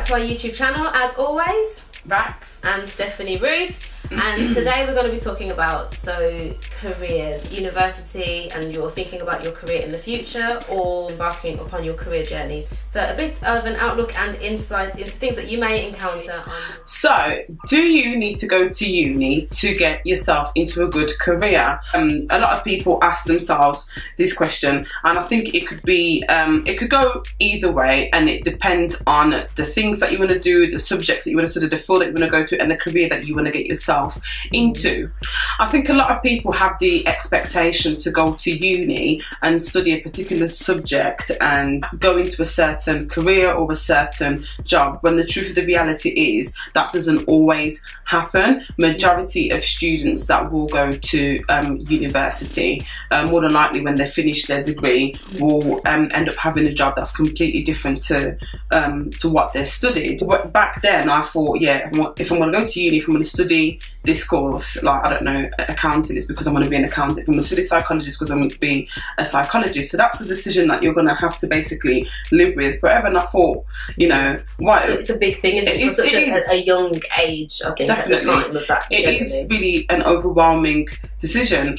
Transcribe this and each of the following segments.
to our YouTube channel, as always. Rax and Stephanie Ruth, and today we're going to be talking about careers, university, and you're thinking about your career in the future or embarking upon your career journeys. So a bit of an outlook and insight into things that you may encounter. So, do you need to go to uni to get yourself into a good career? A lot of people ask themselves this question, and I think it could be, it could go either way, and it depends on the things that you want to do, the subjects that you want to study, the field that you want to go to, and the career that you want to get yourself into. I think a lot of people have the expectation to go to uni and study a particular subject and go into a certain career or a certain job, when the truth of the reality is that doesn't always happen. Majority of students that will go to university, more than likely when they finish their degree, will end up having a job that's completely different to what they studied. But back then I thought, yeah, if I'm going to go to uni, if I'm going to study this course, like, I don't know, accounting, it's because I'm going to be an accountant. If I'm going to study psychology, it's because I'm going to be a psychologist. So that's a decision that you're going to have to basically live with forever. And I thought, you know, what? It's a big thing, isn't it? For such a young age, I think. Definitely. At the time of that. It is really an overwhelming decision.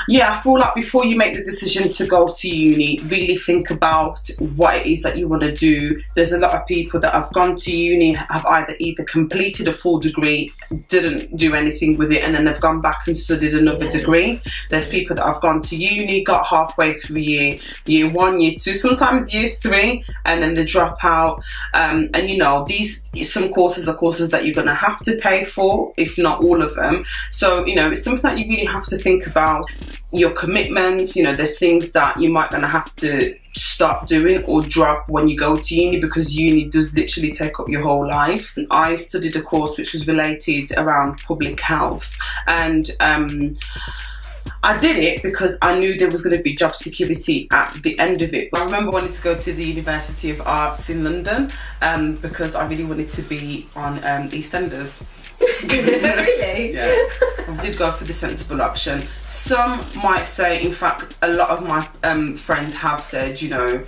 Yeah, I feel like before you make the decision to go to uni, really think about what it is that you want to do. There's a lot of people that have gone to uni, have either completed a full degree, didn't do anything with it, and then they've gone back and studied another degree. There's people that have gone to uni, got halfway through year 1, year 2, sometimes year 3, and then they drop out. And you know, some courses are courses that you're going to have to pay for, if not all of them. So, you know, it's something that you really have to think about. Your commitments, you know, there's things that you might gonna have to stop doing or drop when you go to uni, because uni does literally take up your whole life. I studied a course which was related around public health, and I did it because I knew there was going to be job security at the end of it. I remember wanting to go to the University of Arts in London because I really wanted to be on EastEnders. Really? Yeah, I did go for the sensible option. Some might say, in fact, a lot of my friends have said, you know,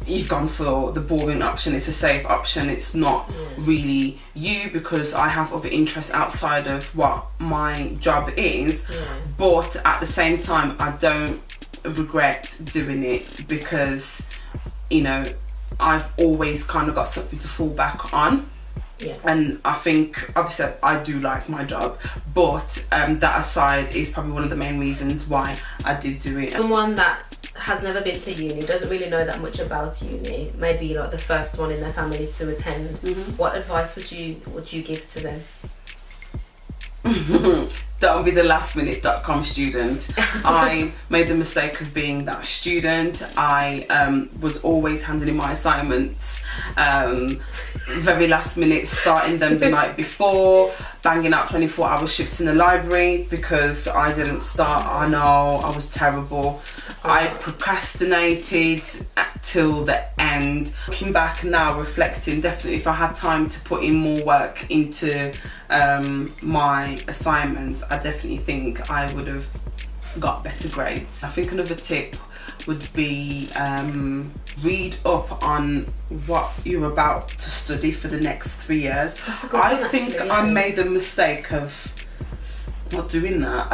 you've gone for the boring option, it's a safe option, it's not really you, because I have other interests outside of what my job is. But at the same time, I don't regret doing it, because, you know, I've always kind of got something to fall back on. And I think, obviously, I do like my job, but that aside is probably one of the main reasons why I did do it. Someone that has never been to uni, doesn't really know that much about uni, maybe like the first one in their family to attend, what advice would you give to them? Don't be the lastminute.com student. I made the mistake of being that student. I was always handling my assignments very last minute, starting them the night before, banging out 24-hour shifts in the library because I didn't start. I know, I was terrible. I procrastinated till the end. Looking back now, reflecting, definitely if I had time to put in more work into my assignments, I definitely think I would have got better grades. I think another tip would be read up on what you're about to study for the next 3 years. That's a good one, actually, I made the mistake of not doing that.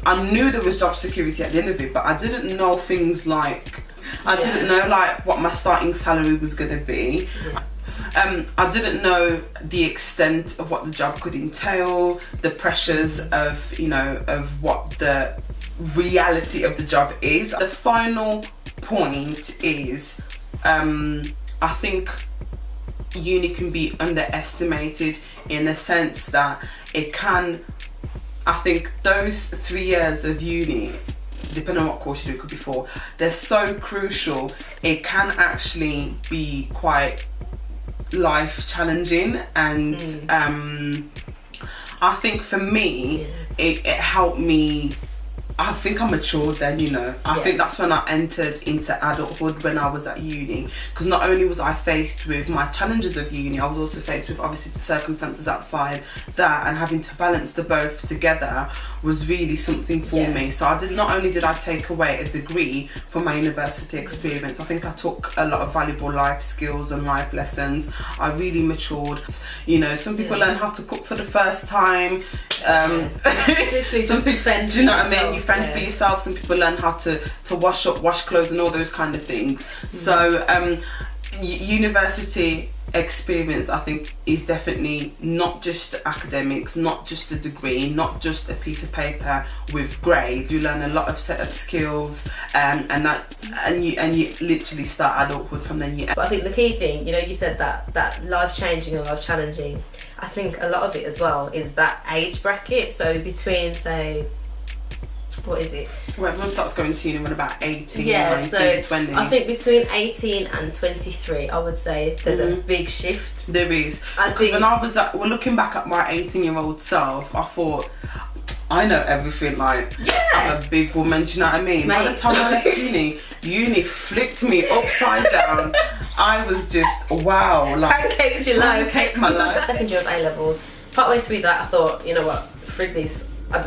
I knew there was job security at the end of it, but I didn't know things like, I didn't know like what my starting salary was going to be. I didn't know the extent of what the job could entail, the pressures of, you know, of what the reality of the job is. The final point is, I think uni can be underestimated in the sense that it can, I think those 3 years of uni, depending on what course you do, it could be 4, they're so crucial. It can actually be quite life challenging, and I think for me it helped me I think I matured then, you know. I think that's when I entered into adulthood, when I was at uni. Because not only was I faced with my challenges of uni, I was also faced with obviously the circumstances outside that, and having to balance the both together was really something for me. So not only did I take away a degree from my university experience, I think I took a lot of valuable life skills and life lessons. I really matured. You know, some people learn how to cook for the first time. Literally just defend. Do you know what I mean? You fend for yourself. Some people learn how to wash clothes and all those kind of things. So university experience, I think, is definitely not just academics, not just a degree, not just a piece of paper with grades. You learn a lot of set of skills, and you literally start adulthood from then. But I think the key thing, you know, you said that life changing and life challenging. I think a lot of it as well is that age bracket. So between, say, what is it? Well, everyone starts going to uni when about 18, 19, so 20. I think between 18 and 23, I would say there's a big shift. There is. Because when I was looking back at my 18-year-old self, I thought, I know everything, like, I'm a big woman, do you know what I mean? Mate. By the time I left uni flipped me upside down. I was just, wow. Like, pancakes your life. Pancake my life. Second year of A-levels, partway through that, I thought, you know what, frig this.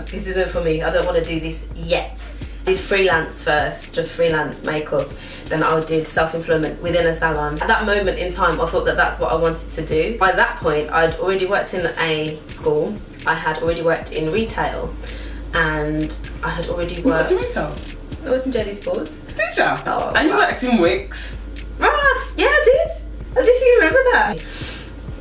This isn't for me. I don't want to do this yet. Did freelance first, just freelance makeup. Then I did self-employment within a salon. At that moment in time, I thought that that's what I wanted to do. By that point, I'd already worked in a school. I had already worked in retail, and I had already worked. You worked in retail? I worked in JD Sports. Did you? Oh, and you worked in Wix. Ross, yeah, I did. As if you remember that.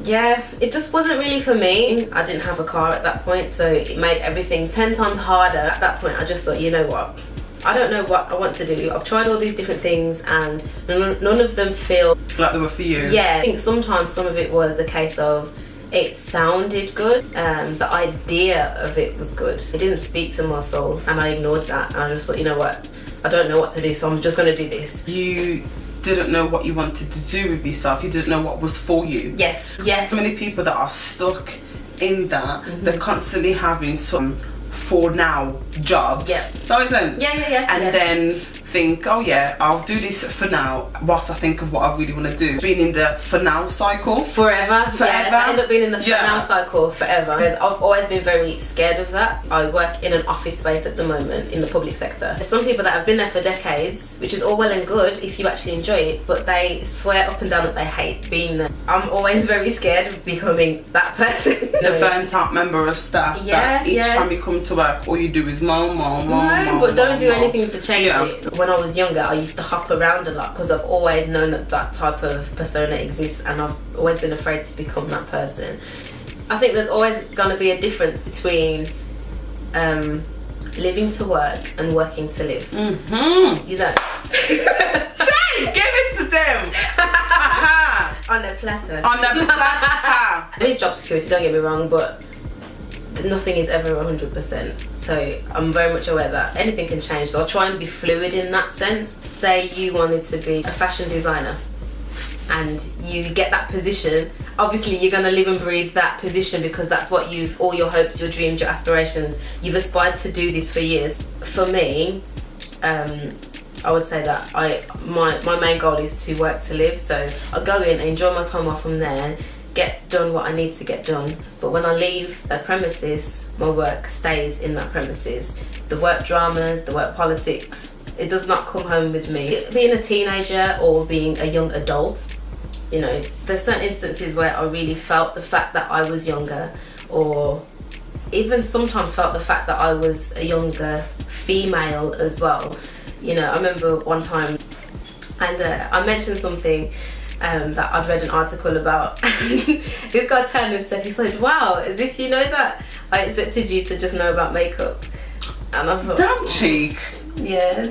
Yeah, it just wasn't really for me. I didn't have a car at that point, so it made everything 10 times harder. At that point, I just thought, you know what? I don't know what I want to do. I've tried all these different things and none of them feel like they were for you. Yeah, I think sometimes some of it was a case of it sounded good, the idea of it was good. It didn't speak to my soul, and I ignored that. And I just thought, you know what? I don't know what to do, so I'm just going to do this. You didn't know what you wanted to do with yourself. You didn't know what was for you. Yes. So many people that are stuck in that, they're constantly having some for now jobs. That makes sense? Yeah. And then think, oh yeah, I'll do this for now whilst I think of what I really want to do. Being in the for now cycle. Forever. Yeah, I end up being in the for now cycle forever. Because I've always been very scared of that. I work in an office space at the moment in the public sector. There's some people that have been there for decades, which is all well and good if you actually enjoy it, but they swear up and down that they hate being there. I'm always very scared of becoming that person. The burnt out member of staff that each time you come to work, all you do is moan, but don't do anything to change it. When I was younger, I used to hop around a lot because I've always known that type of persona exists, and I've always been afraid to become that person. I think there's always going to be a difference between living to work and working to live. You know? Jay, give it to them! On a platter. On a platter! There is job security, don't get me wrong, but nothing is ever 100%. So I'm very much aware that anything can change. So I'll try and be fluid in that sense. Say you wanted to be a fashion designer and you get that position. Obviously you're going to live and breathe that position because that's what all your hopes, your dreams, your aspirations, you've aspired to do this for years. For me, I would say that my main goal is to work to live. So I go in, enjoy my time whilst I'm there, get done what I need to get done, but when I leave a premises, my work stays in that premises. The work dramas, the work politics, it does not come home with me. Being a teenager or being a young adult, you know, there's certain instances where I really felt the fact that I was younger, or even sometimes felt the fact that I was a younger female as well. You know, I remember one time, and I mentioned something that I'd read an article about. This guy turned and said, he said, wow, as if you know that, I expected you to just know about makeup. And I thought, damn cheek. Yeah.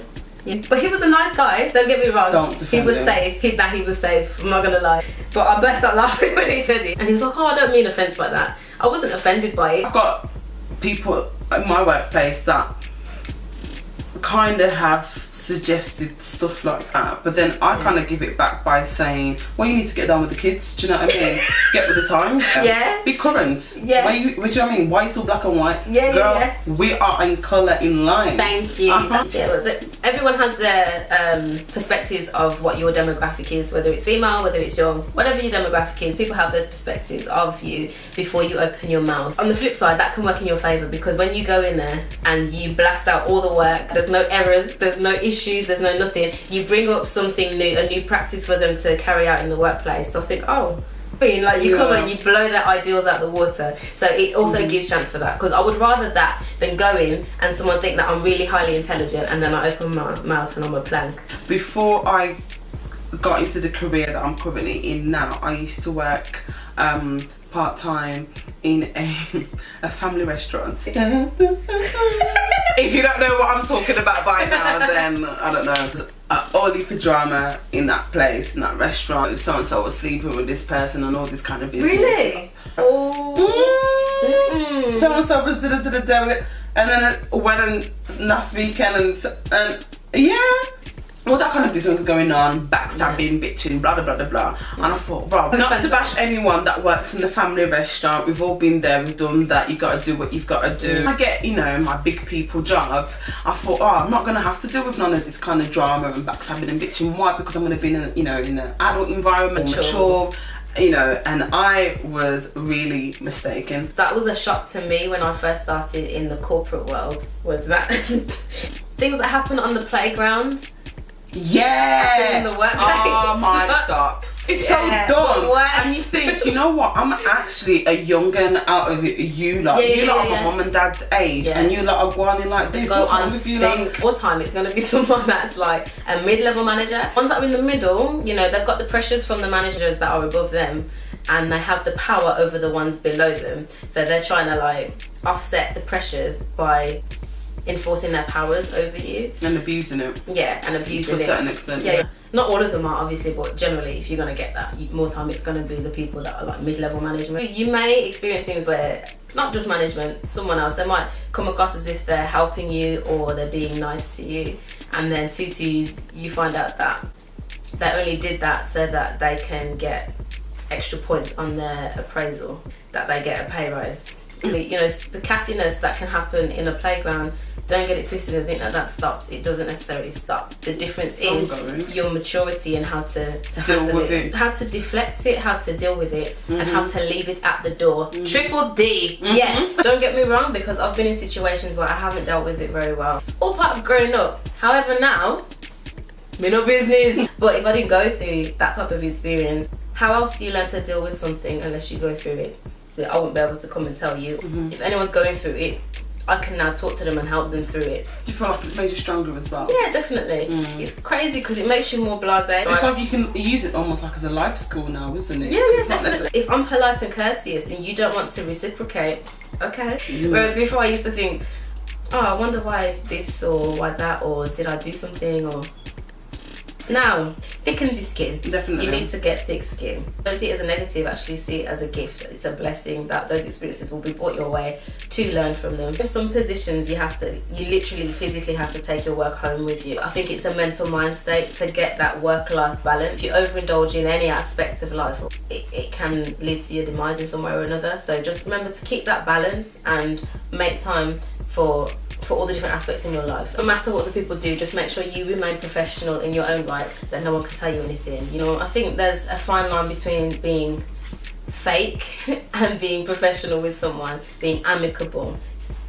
But he was a nice guy, don't get me wrong. Don't defend He was him. safe, he was safe, I'm not gonna lie. But I burst out laughing when he said it. And he was like, oh, I don't mean offence by that. I wasn't offended by it. I've got people at my workplace that kind of have suggested stuff like that, but then I kind of give it back by saying, well, you need to get down with the kids, do you know what I mean? Get with the times. Yeah. Be current. Yeah. What do you know what I mean? Why is it all black and white? Yeah, Girl, yeah. we are in colour in line. Thank you. Yeah, but everyone has their perspectives of what your demographic is, whether it's female, whether it's young, whatever your demographic is. People have those perspectives of you before you open your mouth. On the flip side, that can work in your favour, because when you go in there and you blast out all the work, there's no errors, there's no issues, there's no nothing. You bring up something new, a new practice for them to carry out in the workplace. They'll think, oh, like you come and you blow their ideals out the water. So it also gives chance for that, because I would rather that than go in and someone think that I'm really highly intelligent and then I open my mouth and I'm a plank. Before I got into the career that I'm currently in now, I used to work part-time in a family restaurant. If you don't know what I'm talking about by now, then I don't know. All the drama in that place, in that restaurant. So and so was sleeping with this person and all this kind of business. Really? Oh. So and so was da-da-da-da-da, and then a wedding last weekend, and yeah. All that kind of business going on, backstabbing, bitching, blah blah blah blah blah. And I thought, Rob, not to bash anyone that works in the family restaurant, we've all been there, we've done that, you gotta do what you've gotta do. I get, you know, my big people job. I thought, I'm not gonna have to deal with none of this kind of drama and backstabbing and bitching. Why? Because I'm gonna be in in an adult environment, mature, you know, and I was really mistaken. That was a shock to me when I first started in the corporate world, was that things that happen on the playground. Yeah. In the workplace. Oh my stop. It's so dumb. And you think, you know what? I'm actually a young'un out of you lot. You lot are my mum and dad's age, and you lot are going like this. What's wrong with you lot? What time it's going to be someone that's like a mid-level manager. Ones that are in the middle, you know, they've got the pressures from the managers that are above them, and they have the power over the ones below them. So they're trying to like offset the pressures by enforcing their powers over you and abusing it. Yeah, and abusing it to a certain extent. Yeah. Not all of them are, obviously, but generally, if you're going to get that, more time it's going to be the people that are like mid-level management. You may experience things where it's not just management, someone else, they might come across as if they're helping you or they're being nice to you, and then you find out that they only did that so that they can get extra points on their appraisal, that they get a pay rise. You know, the cattiness that can happen in a playground, don't get it twisted and think that stops. It doesn't necessarily stop. The difference is your maturity and how to handle it, how to deflect it, how to deal with it, and how to leave it at the door. Triple D. Yes, don't get me wrong, because I've been in situations where I haven't dealt with it very well. It's all part of growing up. However, now, me no business. But if I didn't go through that type of experience, how else do you learn to deal with something unless you go through it? I won't be able to come and tell you. If anyone's going through it, I can now talk to them and help them through it. Do you feel like it's made you stronger as well? Yeah, definitely. It's crazy because it makes you more blasé. It's like you can use it almost like as a life skill now, isn't it? Yeah, definitely. If I'm polite and courteous and you don't want to reciprocate, okay. Whereas before I used to think, oh, I wonder why this or why that, or did I do something, or... Now, thickens your skin. Definitely. You need to get thick skin. Don't see it as a negative, actually see it as a gift. It's a blessing that those experiences will be brought your way to learn from them. In some positions, you literally physically have to take your work home with you. I think it's a mental mind state to get that work-life balance. If you overindulge in any aspect of life, it can lead to your demise in some way or another. So just remember to keep that balance and make time for all the different aspects in your life. No matter what the people do, just make sure you remain professional in your own right, that no one can tell you anything. You know, I think there's a fine line between being fake and being professional with someone, being amicable.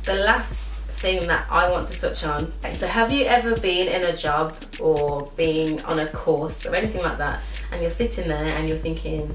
The last thing that I want to touch on, so have you ever been in a job or being on a course or anything like that, and you're sitting there and you're thinking,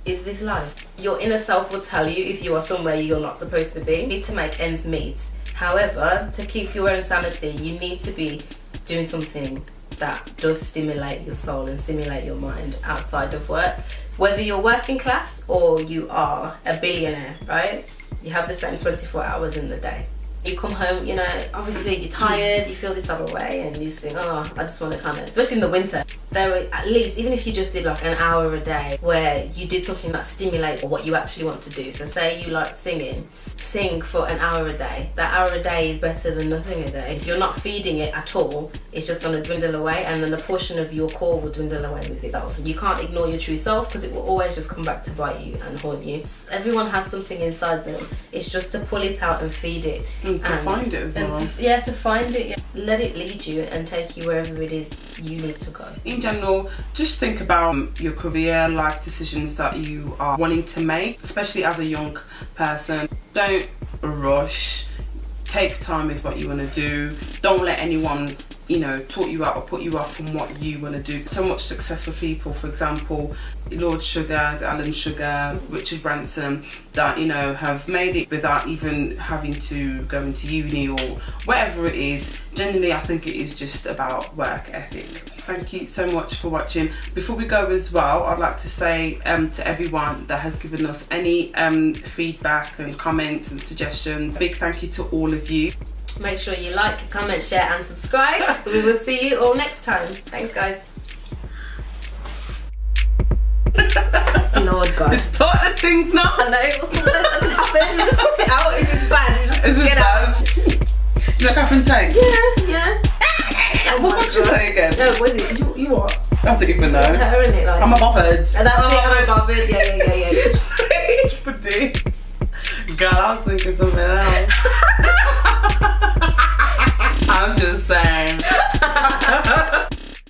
is this life? Your inner self will tell you if you are somewhere you're not supposed to be. You need to make ends meet. However, to keep your own sanity, you need to be doing something that does stimulate your soul and stimulate your mind outside of work. Whether you're working class or you are a billionaire, right? You have the same 24 hours in the day. You come home, you know, obviously you're tired, you feel this other way, and you just think, oh, I just want to kind of, especially in the winter, there are at least, even if you just did like an hour a day where you did something that stimulates what you actually want to do. So say you like singing, sing for an hour a day. That hour a day is better than nothing a day. If you're not feeding it at all, it's just going to dwindle away, and then a portion of your core will dwindle away with it. You can't ignore your true self, because it will always just come back to bite you and haunt you. Everyone has something inside them. It's just to pull it out and feed it. And to find it as well. To find it. Yeah. Let it lead you and take you wherever it is you need to go. In general, just think about your career, life decisions that you are wanting to make, especially as a young person. Don't rush. Take time with what you want to do. Don't let anyone, you know, talk you out or put you off from what you want to do. So much successful people, for example, Lord Sugar, Alan Sugar, Richard Branson, that, you know, have made it without even having to go into uni or whatever it is. Generally, I think it is just about work ethic. Thank you so much for watching. Before we go as well, I'd like to say to everyone that has given us any feedback and comments and suggestions, a big thank you to all of you. Make sure you like, comment, share and subscribe. We will see you all next time. Thanks, guys. Lord God. It's taught things now. I know, what's the worst that can happen? You just put it out. If it's bad, you just get out. You like up and tank? Yeah. Oh what did you say again? No, was it? You what? I don't even know. Her, innit? Like, I'm a bothered. And that's it, I'm a bothered. Yeah. Girl, I was thinking something else.